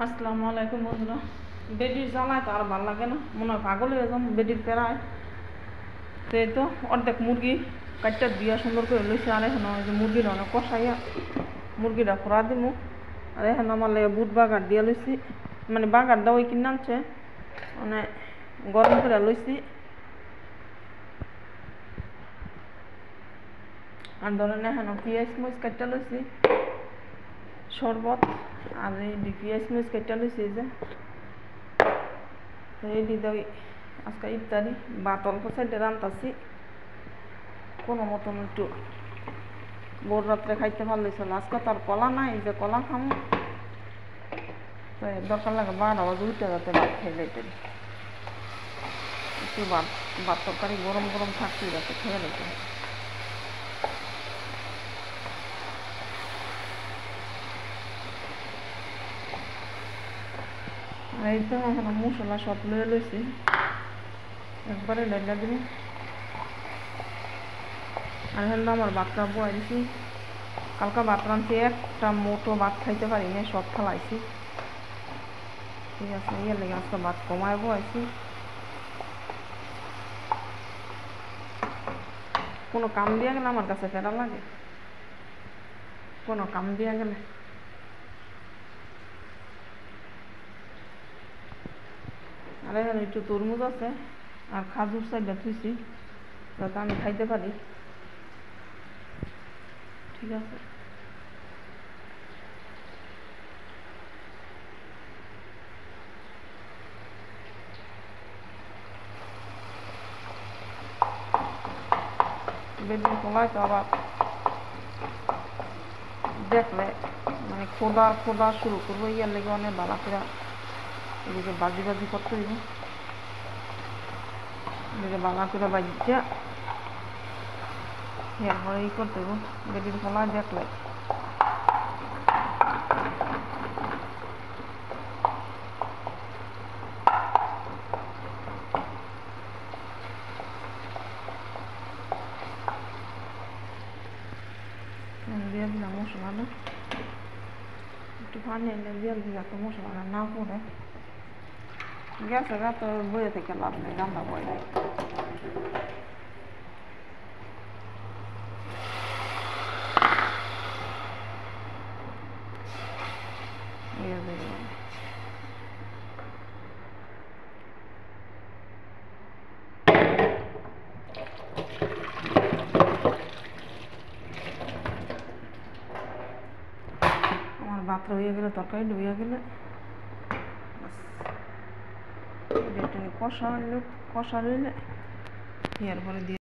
আসসালামু আলাইকুম বন্ধুরা। বেডির জ্বালায় তো আর ভালো লাগে না, মনে হয় পাগল হয়ে যাম বেডির পেড়ায়। তো এই তো অর্ধেক মুরগি কাটটা দিয়া সুন্দর করে লইছে, আর এখন ওই যে মুরগিটা অনেক কষাইয়া মুরগিটা ফোড়া দিমু। আর এখন আমার লাগে বুট বাগার দিয়া লইছি, মানে বাগার দাও কিনে আনছে, মানে গরম করে লইছি। আর ধরেন এখন পেঁয়াজ মরিচ কাটটা লইছি, শরবত আর এই পেঁয়াজ মরিচ কাটটা লইছি। এই যে এই দিদি আজকে ইফতারি ভাত অল্প সাইডে রান্তাছি, কোনো মতন একটু ভোর রাত্রে খাইতে ভালোই ছিল। আজকে তো আর কলা নাই, যে কলা খামো, তো দরকার লাগে 12 বাজে উঠে যাতে ভাত খেয়ে যাইতে, একটু ভাত তরকারি গরম গরম থাকতে যাতে খেয়ে যেতে। এই তো এখন মশলা সব লয়ে লইছি, একবারে ডাইলা দিব। আর এখন আমার ভাতটা বয়ে দিছি, কালকা ভাত রাঁধছি, একটা মোটো ভাত খাইতে পারি না, সব খালাইছি। ঠিক আছে, ইয়ে লেগে আজকে ভাত কমায় বয়েছি। কোনো কাম দিয়া গেলে আমার কাছে ফেরা লাগে, কোনো কাম দিয়া গেলে। আর এখানে একটু তরমুজ আছে আর খাজুর সাইডে থুইছি যাতে আমি খাইতে পারি। ঠিক আছে, বেদিন সময় তো আবার দেখলে মানে খোদা শুরু করবো, ইয়ার লেগে অনেক ভালো করে এদিকে বাজি করতে দিব। এদিকে ভালো করে বাজিয়া এরপরে ই করতে দেবো। বেদিন সময় দেখলে দিয়ে দিলাম মশলাটা, একটু পানি এনে দিয়ে দিই যাতে মশলাটা না পড়ে। গ্যাসের রাত বইয়ে থেকে লাভ নেই, রান্না বয়ে নেই। আমার ভাত হয়ে গেলে, তরকারি হয়ে গেলে কষা হইলে এরপরে দিয়ে